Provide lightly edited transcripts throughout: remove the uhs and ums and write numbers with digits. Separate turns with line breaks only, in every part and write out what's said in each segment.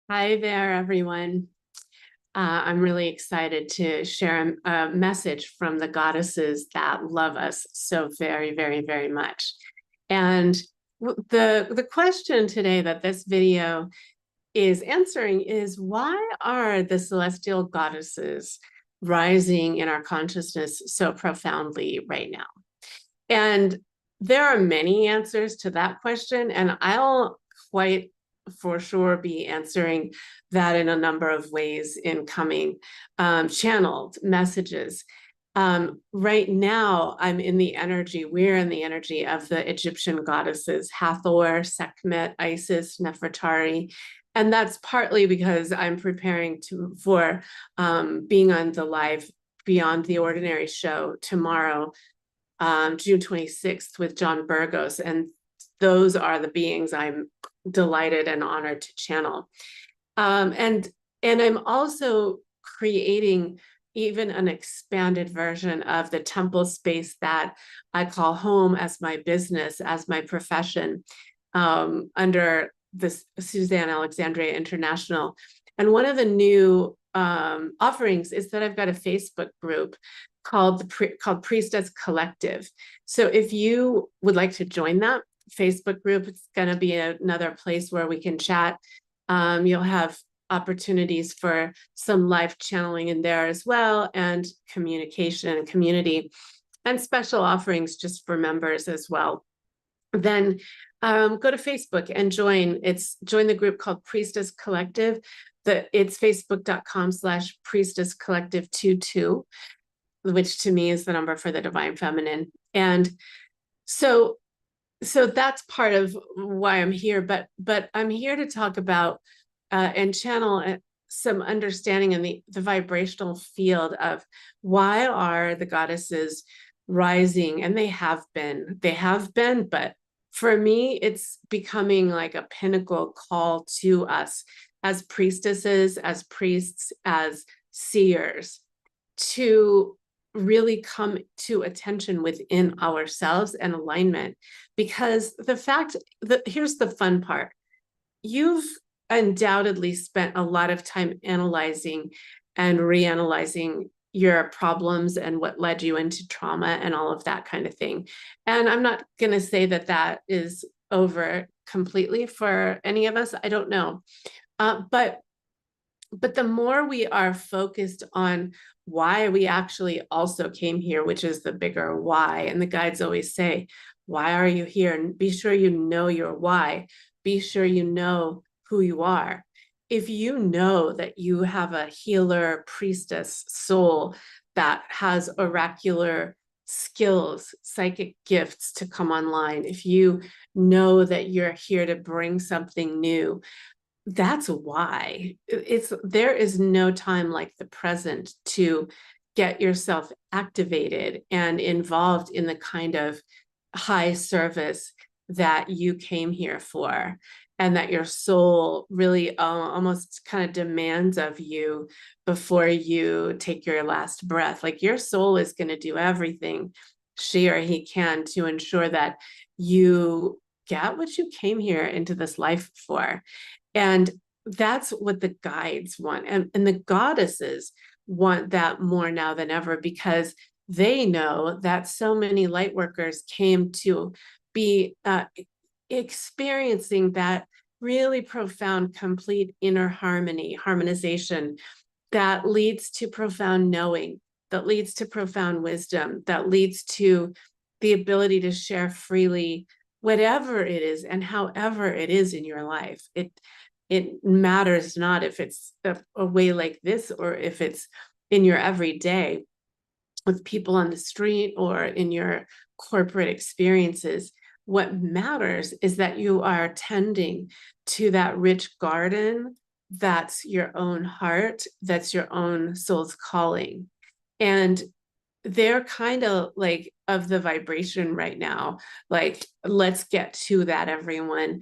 Hi there, everyone. I'm really excited to share a message from the goddesses that love us so very, very, very much. And the question today that this video is answering is, why are the celestial goddesses rising in our consciousness so profoundly right now? And there are many answers to that question, and I'll quite for sure be answering that in a number of ways in coming channeled messages. Right now, we're in the energy of the Egyptian goddesses, Hathor, Sekhmet, Isis, Nefertari. And that's partly because I'm preparing for being on the live Beyond the Ordinary show tomorrow, June 26th, with John Burgos. And those are the beings I'm delighted and honored to channel. And I'm also creating even an expanded version of the temple space that I call home as my business, as my profession, under this Suzanne Alexandria International. And one of the new offerings is that I've got a Facebook group called Priestess Collective. So if you would like to join that Facebook group, it's going to be another place where we can chat. You'll have opportunities for some live channeling in there as well, and communication and community, and special offerings just for members as well. Then go to Facebook and join the group called Priestess Collective. It's facebook.com/Priestess Collective 22, which to me is the number for the divine feminine. And so that's part of why I'm here, but I'm here to talk about and channel some understanding in the vibrational field of why are the goddesses rising. And they have been, but for me, it's becoming like a pinnacle call to us as priestesses, as priests, as seers, to really come to attention within ourselves and alignment. Because the fact that, here's the fun part, you've undoubtedly spent a lot of time analyzing and reanalyzing your problems and what led you into trauma and all of that kind of thing. And I'm not going to say that that is over completely for any of us. I don't know. But the more we are focused on why we actually also came here, which is the bigger why, and the guides always say, why are you here? And be sure you know your why. Be sure you know who you are. If you know that you have a healer priestess soul that has oracular skills, psychic gifts to come online, if you know that you're here to bring something new, that's why. There is no time like the present to get yourself activated and involved in the kind of high service that you came here for, and that your soul really almost kind of demands of you before you take your last breath. Like, your soul is going to do everything she or he can to ensure that you get what you came here into this life for. And that's what the guides want. And the goddesses want that more now than ever, because they know that so many light workers came to be experiencing that really profound, complete inner harmonization that leads to profound knowing, that leads to profound wisdom, that leads to the ability to share freely whatever it is and however it is in your life. It matters not if it's a way like this or if it's in your everyday with people on the street or in your corporate experiences. What matters is that you are tending to that rich garden that's your own heart, that's your own soul's calling. And they're kind of like of the vibration right now. Like, let's get to that, everyone.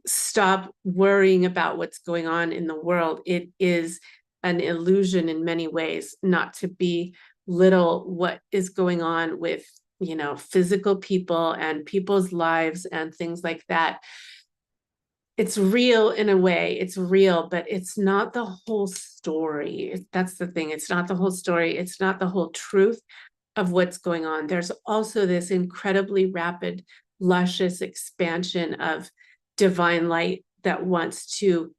Stop worrying about what's going on in the world. It is an illusion in many ways, not to belittle what is going on with, physical people and people's lives and things like that. it's real in a way, it's real, but it's not the whole story. That's the thing. It's not the whole story. It's not the whole truth of what's going on. There's also this incredibly rapid, luscious expansion of divine light that wants to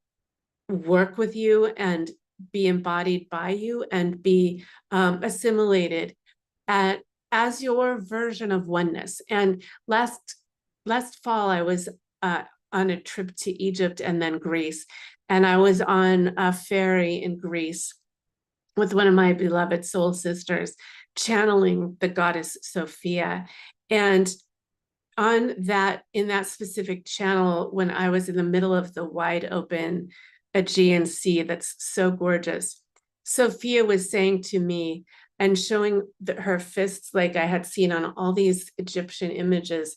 work with you and be embodied by you and be assimilated at, as your version of oneness. And last fall, I was on a trip to Egypt and then Greece, and I was on a ferry in Greece with one of my beloved soul sisters, channeling the goddess Sophia. And on that, in that specific channel, when I was in the middle of the wide open Aegean Sea that's so gorgeous, Sophia was saying to me and showing her fists like I had seen on all these Egyptian images,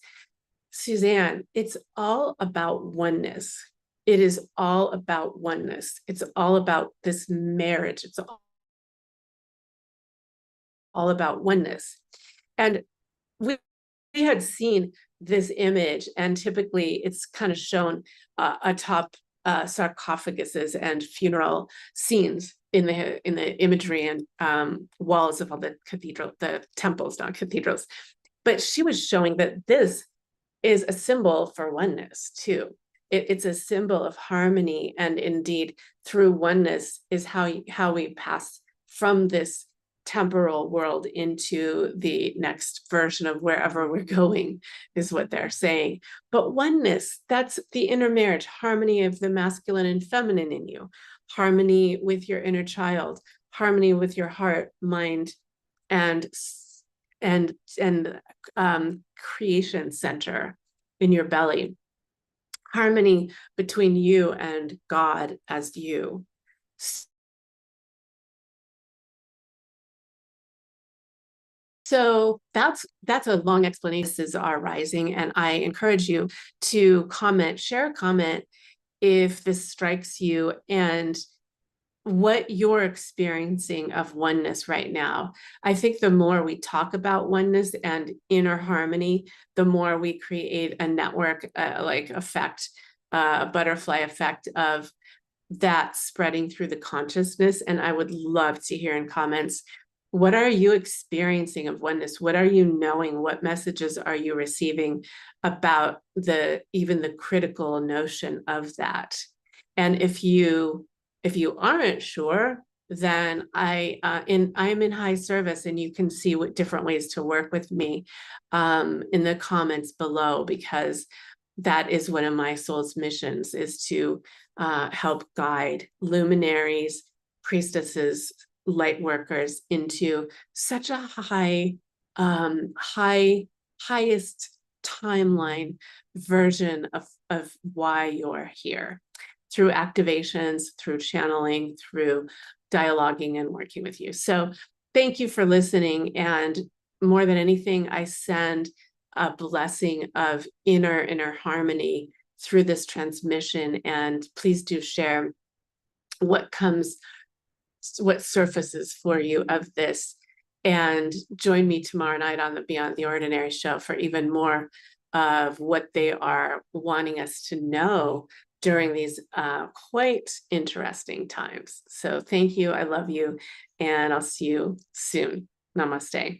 Suzanne, it's all about oneness. It is all about oneness. It's all about this marriage. It's all about oneness. And we had seen this image, and typically it's kind of shown atop sarcophaguses and funeral scenes in the imagery and walls of all the temples, not cathedrals. But she was showing that this is a symbol for oneness too. It's a symbol of harmony, and indeed, through oneness is how we pass from this temporal world into the next version of wherever we're going, is what they're saying. But oneness, that's the inner marriage, harmony of the masculine and feminine in you, harmony with your inner child, harmony with your heart, mind, and creation center in your belly, harmony between you and God as you. So that's a long explanation. This is our rising, and I encourage you to comment, share a comment if this strikes you and what you're experiencing of oneness right now. I think the more we talk about oneness and inner harmony, the more we create a network like effect, butterfly effect of that spreading through the consciousness. And I would love to hear in comments, what are you experiencing of oneness? What are you knowing? What messages are you receiving about even the critical notion of that? And if you aren't sure, then I'm in high service, and you can see what different ways to work with me in the comments below, because that is one of my soul's missions, is to help guide luminaries, priestesses, light workers into such a highest timeline version of why you're here, through activations, through channeling, through dialoguing and working with you. So thank you for listening. And more than anything, I send a blessing of inner harmony through this transmission. And please do share what surfaces for you of this. And join me tomorrow night on the Beyond the Ordinary show for even more of what they are wanting us to know during these quite interesting times. So thank you. I love you. And I'll see you soon. Namaste.